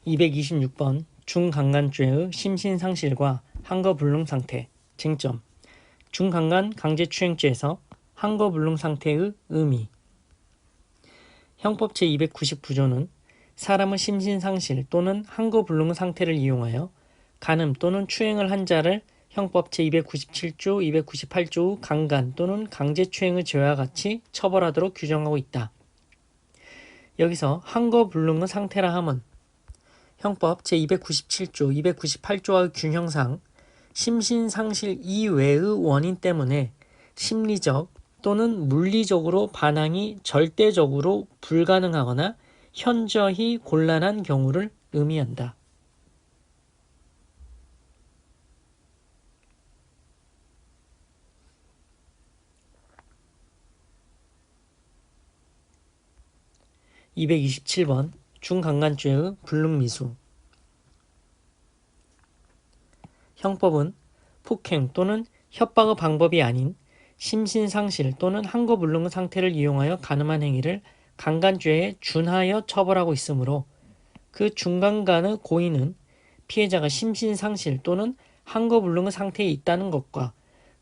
226번 중강간죄의 심신상실과 항거불능 상태. 쟁점. 중강간 강제추행죄에서 항거불능 상태의 의미. 형법 제299조는 사람의 심신상실 또는 항거불능 상태를 이용하여 간음 또는 추행을 한 자를 형법 제297조, 298조의 강간 또는 강제추행의 죄와 같이 처벌하도록 규정하고 있다. 여기서 항거불능의 상태라 함은 형법 제297조, 298조와의 균형상 심신상실 이외의 원인 때문에 심리적 또는 물리적으로 반항이 절대적으로 불가능하거나 현저히 곤란한 경우를 의미한다. (227번) 중강간죄의 불능미수. 형법은 폭행 또는 협박의 방법이 아닌 심신상실 또는 항거불능의 상태를 이용하여 간음한 행위를 강간죄에 준하여 처벌하고 있으므로 그 중강간의 고의는 피해자가 심신상실 또는 항거불능의 상태에 있다는 것과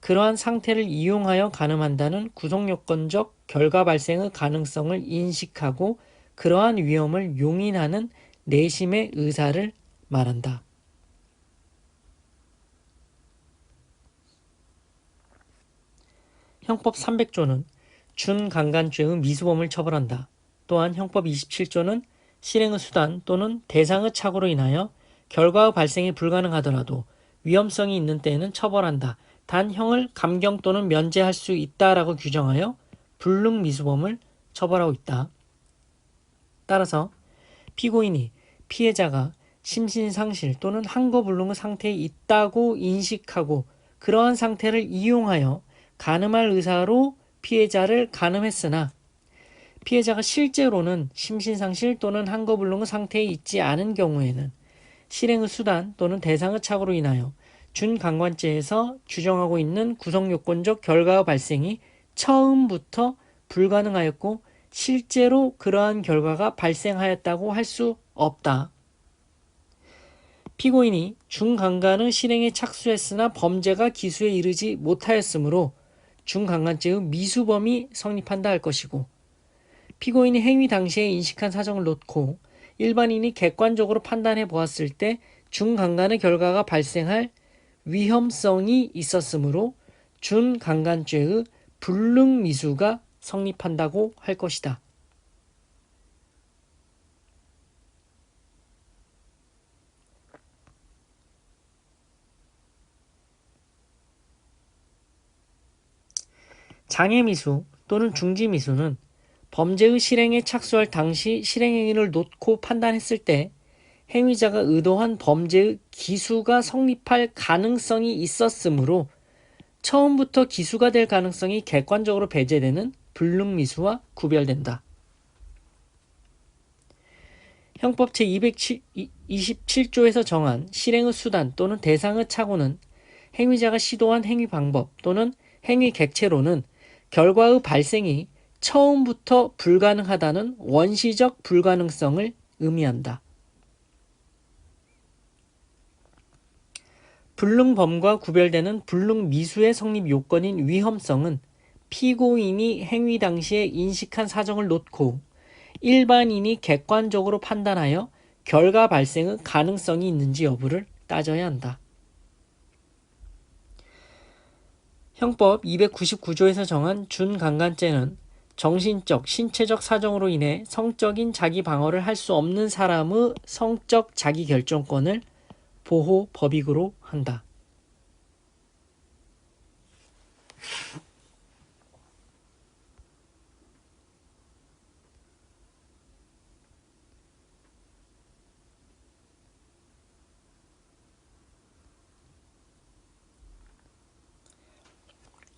그러한 상태를 이용하여 간음한다는 구성요건적 결과 발생의 가능성을 인식하고 그러한 위험을 용인하는 내심의 의사를 말한다. 형법 300조는 준강간죄의 미수범을 처벌한다. 또한 형법 27조는 실행의 수단 또는 대상의 착오로 인하여 결과의 발생이 불가능하더라도 위험성이 있는 때에는 처벌한다. 단 형을 감경 또는 면제할 수 있다라고 규정하여 불능미수범을 처벌하고 있다. 따라서 피고인이 피해자가 심신상실 또는 항거불능의 상태에 있다고 인식하고 그러한 상태를 이용하여 간음할 의사로 피해자를 간음했으나 피해자가 실제로는 심신상실 또는 항거불능의 상태에 있지 않은 경우에는 실행의 수단 또는 대상의 착오로 인하여 준강간죄에서 규정하고 있는 구성요건적 결과의 발생이 처음부터 불가능하였고 실제로 그러한 결과가 발생하였다고 할 수 없다. 피고인이 중강간의 실행에 착수했으나 범죄가 기수에 이르지 못하였으므로 중강간죄의 미수범이 성립한다 할 것이고 피고인이 행위 당시에 인식한 사정을 놓고 일반인이 객관적으로 판단해 보았을 때 중강간의 결과가 발생할 위험성이 있었으므로 준강간죄의 불능미수가 성립한다고 할 것이다. 장애미수 또는 중지미수는 범죄의 실행에 착수할 당시 실행행위를 놓고 판단했을 때 행위자가 의도한 범죄의 기수가 성립할 가능성이 있었으므로 처음부터 기수가 될 가능성이 객관적으로 배제되는 불능미수와 구별된다. 형법 제227조에서 정한 실행의 수단 또는 대상의 착오는 행위자가 시도한 행위 방법 또는 행위 객체로는 결과의 발생이 처음부터 불가능하다는 원시적 불가능성을 의미한다. 불능범과 구별되는 불능미수의 성립 요건인 위험성은 피고인이 행위 당시에 인식한 사정을 놓고 일반인이 객관적으로 판단하여 결과 발생의 가능성이 있는지 여부를 따져야 한다. 형법 299조에서 정한 준강간죄는 정신적, 신체적 사정으로 인해 성적인 자기 방어를 할 수 없는 사람의 성적 자기결정권을 보호 법익으로 한다.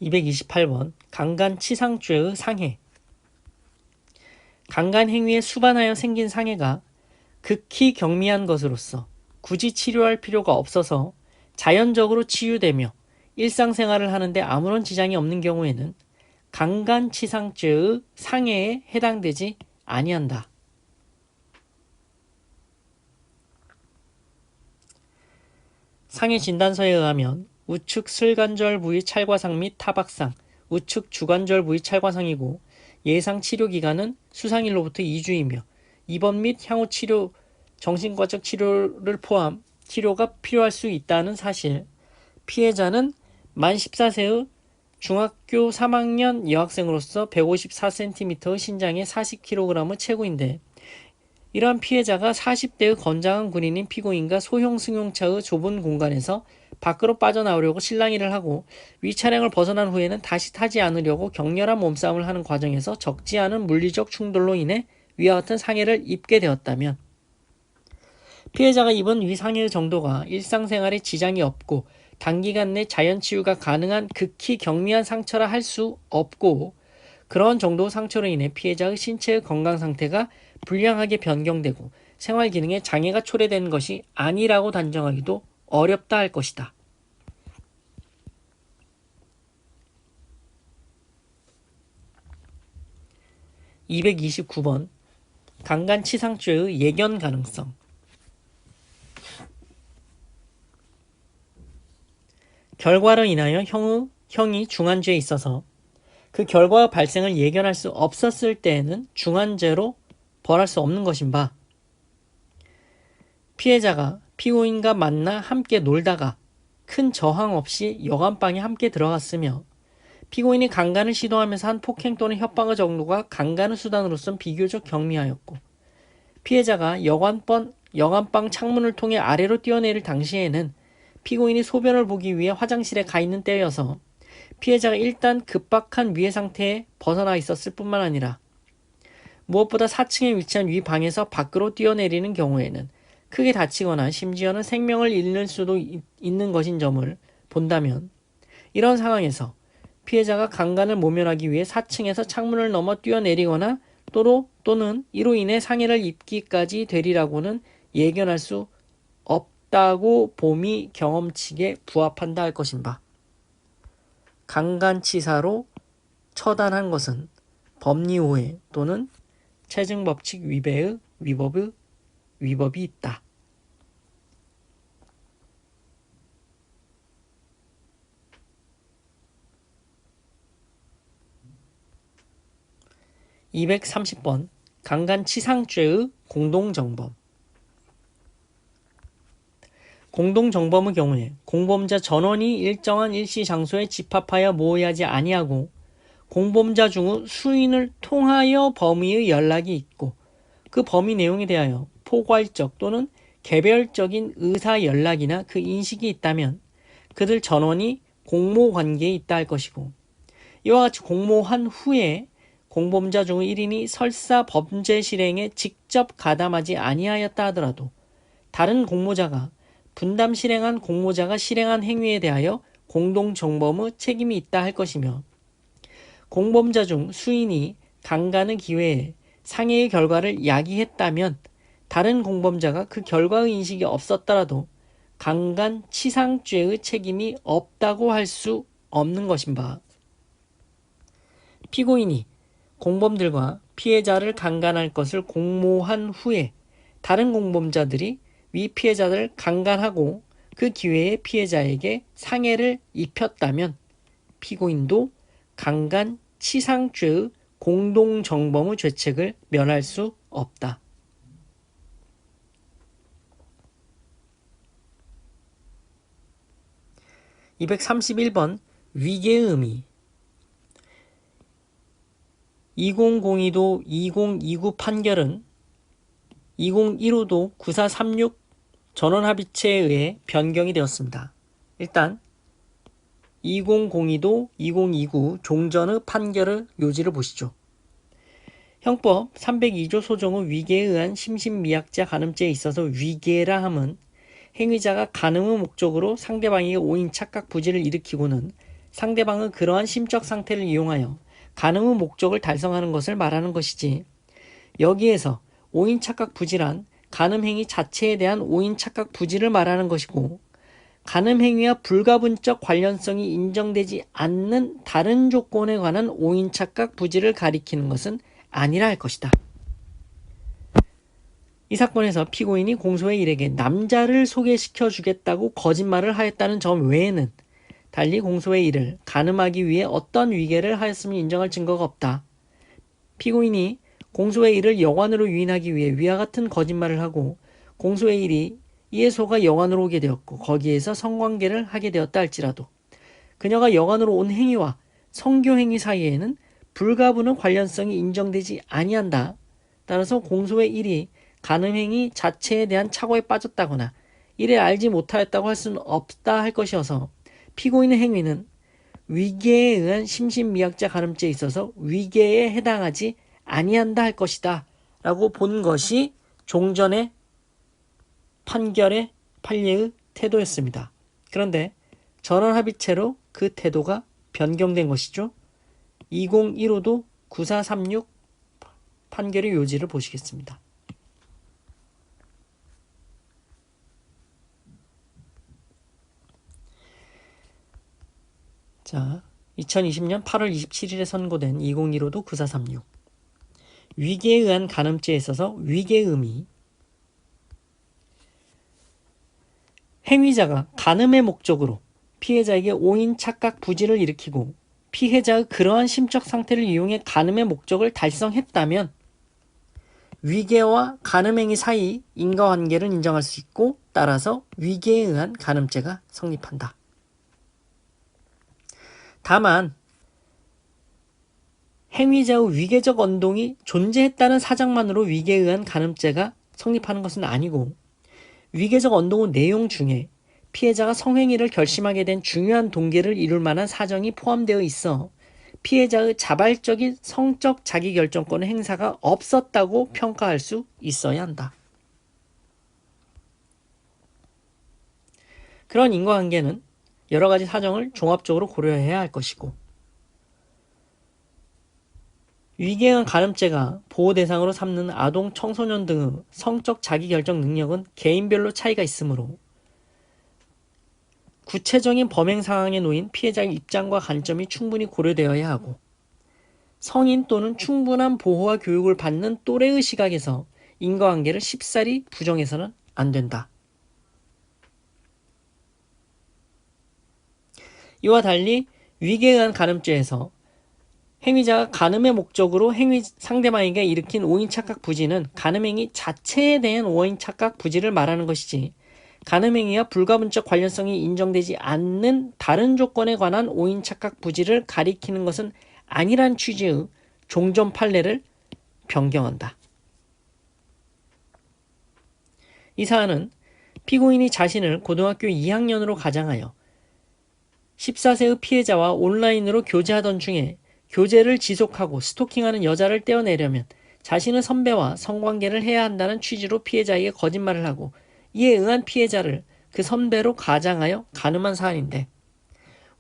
(228번) 강간치상죄의 상해. 강간 행위에 수반하여 생긴 상해가 극히 경미한 것으로서 굳이 치료할 필요가 없어서 자연적으로 치유되며 일상생활을 하는데 아무런 지장이 없는 경우에는 강간치상죄의 상해에 해당되지 아니한다. 상해 진단서에 의하면 우측 슬관절 부위 찰과상 및 타박상, 우측 주관절 부위 찰과상이고 예상 치료 기간은 수상일로부터 2주이며 입원 및 향후 치료, 정신과적 치료를 포함 치료가 필요할 수 있다는 사실. 피해자는 만 14세의 중학교 3학년 여학생으로서 154cm의 신장에 40kg의 체구인데 이러한 피해자가 40대의 건장한 군인인 피고인과 소형 승용차의 좁은 공간에서 밖으로 빠져나오려고 실랑이를 하고 위 차량을 벗어난 후에는 다시 타지 않으려고 격렬한 몸싸움을 하는 과정에서 적지 않은 물리적 충돌로 인해 위와 같은 상해를 입게 되었다면 피해자가 입은 위 상해의 정도가 일상생활에 지장이 없고 단기간 내 자연치유가 가능한 극히 경미한 상처라 할 수 없고 그런 정도 상처로 인해 피해자의 신체의 건강 상태가 불량하게 변경되고 생활 기능에 장애가 초래된 것이 아니라고 단정하기도 어렵다 할 것이다. (229번) 강간치상죄의 예견 가능성. 결과로 인하여 형이 중한죄에 있어서 그 결과의 발생을 예견할 수 없었을 때에는 중한죄로 벌할 수 없는 것인 바 피해자가 피고인과 만나 함께 놀다가 큰 저항 없이 여관방에 함께 들어갔으며 피고인이 강간을 시도하면서 한 폭행 또는 협박의 정도가 강간의 수단으로서는 비교적 경미하였고 피해자가 여관방 창문을 통해 아래로 뛰어내릴 당시에는 피고인이 소변을 보기 위해 화장실에 가 있는 때여서 피해자가 일단 급박한 위해 상태에 벗어나 있었을 뿐만 아니라 무엇보다 4층에 위치한 위 방에서 밖으로 뛰어내리는 경우에는 크게 다치거나 심지어는 생명을 잃을 수도 있는 것인 점을 본다면 이런 상황에서 피해자가 강간을 모면하기 위해 4층에서 창문을 넘어 뛰어내리거나 또는 이로 인해 상해를 입기까지 되리라고는 예견할 수 없다고 봄이 경험칙에 부합한다 할 것인 바 강간치사로 처단한 것은 법리오해 또는 체증법칙 위배의 위법이 있다. (230번) 강간치상죄의 공동정범. 공동정범의 경우에 공범자 전원이 일정한 일시 장소에 집합하여 모의하지 아니하고 공범자 중의 수인을 통하여 범위의 연락이 있고 그 범위 내용에 대하여 포괄적 또는 개별적인 의사 연락이나 그 인식이 있다면 그들 전원이 공모관계에 있다 할 것이고 이와 같이 공모한 후에 공범자 중의 1인이 설사 범죄 실행에 직접 가담하지 아니하였다 하더라도 다른 공모자가 분담 실행한 공모자가 실행한 행위에 대하여 공동정범의 책임이 있다 할 것이며 공범자 중 수인이 강간의 기회에 상해의 결과를 야기했다면 다른 공범자가 그 결과의 인식이 없었더라도 강간치상죄의 책임이 없다고 할 수 없는 것인 바 피고인이 공범들과 피해자를 강간할 것을 공모한 후에 다른 공범자들이 위 피해자를 강간하고 그 기회에 피해자에게 상해를 입혔다면 피고인도 강간치상죄의 공동정범의 죄책을 면할 수 없다. (231번) 위계의 의미. 2002도 2029 판결은 2015도 9436 전원합의체에 의해 변경이 되었습니다. 일단 2002도 2029 종전의 판결의 요지를 보시죠. 형법 302조 소정의 위계에 의한 심신미약자 간음죄에 있어서 위계라 함은 행위자가 간음의 목적으로 상대방에게 오인 착각 부지를 일으키고는 상대방의 그러한 심적 상태를 이용하여 간음의 목적을 달성하는 것을 말하는 것이지 여기에서 오인 착각 부지란 간음 행위 자체에 대한 오인 착각 부지를 말하는 것이고 간음 행위와 불가분적 관련성이 인정되지 않는 다른 조건에 관한 오인 착각 부지를 가리키는 것은 아니라 할 것이다. 이 사건에서 피고인이 공소의 일에게 남자를 소개시켜 주겠다고 거짓말을 하였다는 점 외에는 달리 공소의 일을 가늠하기 위해 어떤 위계를 하였음을 인정할 증거가 없다. 피고인이 공소의 일을 여관으로 유인하기 위해 위와 같은 거짓말을 하고 공소의 일이 이에 속아 여관으로 오게 되었고 거기에서 성관계를 하게 되었다 할지라도 그녀가 여관으로 온 행위와 성교 행위 사이에는 불가분의 관련성이 인정되지 아니한다. 따라서 공소의 일이 간음행위 자체에 대한 착오에 빠졌다거나 이를 알지 못하였다고 할 수는 없다 할 것이어서 피고인의 행위는 위계에 의한 심신미약자 간음죄에 있어서 위계에 해당하지 아니한다 할 것이다 라고 본 것이 종전의 판결의 판례의 태도였습니다. 그런데 전원합의체로 그 태도가 변경된 것이죠. 2015도 9436 판결의 요지를 보시겠습니다. 자, 2020년 8월 27일에 선고된 2015도 9436 위계에 의한 간음죄에 있어서 위계음이 행위자가 간음의 목적으로 피해자에게 오인 착각 부지를 일으키고 피해자의 그러한 심적 상태를 이용해 간음의 목적을 달성했다면 위계와 간음행위 사이 인과관계를 인정할 수 있고 따라서 위계에 의한 간음죄가 성립한다. 다만 행위자의 위계적 언동이 존재했다는 사정만으로 위계에 의한 간음죄가 성립하는 것은 아니고 위계적 언동의 내용 중에 피해자가 성행위를 결심하게 된 중요한 동기를 이룰 만한 사정이 포함되어 있어 피해자의 자발적인 성적 자기결정권의 행사가 없었다고 평가할 수 있어야 한다. 그런 인과관계는 여러 가지 사정을 종합적으로 고려해야 할 것이고 위계에 의한 간음죄가 보호 대상으로 삼는 아동, 청소년 등의 성적 자기결정 능력은 개인별로 차이가 있으므로 구체적인 범행 상황에 놓인 피해자의 입장과 관점이 충분히 고려되어야 하고 성인 또는 충분한 보호와 교육을 받는 또래의 시각에서 인과관계를 쉽사리 부정해서는 안 된다. 이와 달리 위계에 의한 간음죄에서 행위자가 간음의 목적으로 상대방에게 일으킨 오인 착각 부지는 간음행위 자체에 대한 오인 착각 부지를 말하는 것이지 간음행위와 불가분적 관련성이 인정되지 않는 다른 조건에 관한 오인 착각 부지를 가리키는 것은 아니란 취지의 종전 판례를 변경한다. 이 사안은 피고인이 자신을 고등학교 2학년으로 가장하여 14세의 피해자와 온라인으로 교제하던 중에 교제를 지속하고 스토킹하는 여자를 떼어내려면 자신의 선배와 성관계를 해야 한다는 취지로 피해자에게 거짓말을 하고 이에 응한 피해자를 그 선배로 가장하여 간음한 사안인데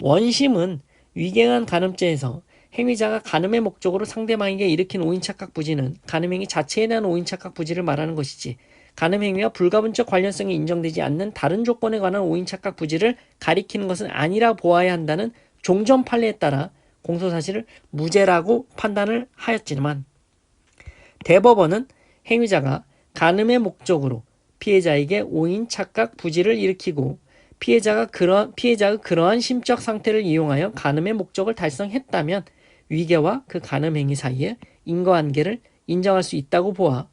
원심은 위계에 의한 간음죄에서 행위자가 간음의 목적으로 상대방에게 일으킨 오인착각 부지는 간음행위 자체에 대한 오인착각 부지를 말하는 것이지 간음행위와 불가분적 관련성이 인정되지 않는 다른 조건에 관한 오인착각 부지를 가리키는 것은 아니라 보아야 한다는 종전 판례에 따라 공소사실을 무죄라고 판단을 하였지만 대법원은 행위자가 간음의 목적으로 피해자에게 오인 착각 부지를 일으키고 피해자의 그러한 심적 상태를 이용하여 간음의 목적을 달성했다면 위계와 그 간음 행위 사이에 인과관계를 인정할 수 있다고 보아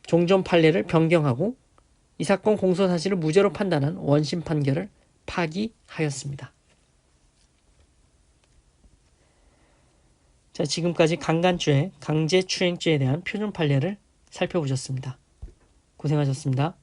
종전 판례를 변경하고 이 사건 공소사실을 무죄로 판단한 원심 판결을 파기하였습니다. 자, 지금까지 강간죄, 강제추행죄에 대한 표준 판례를 살펴보셨습니다. 고생하셨습니다.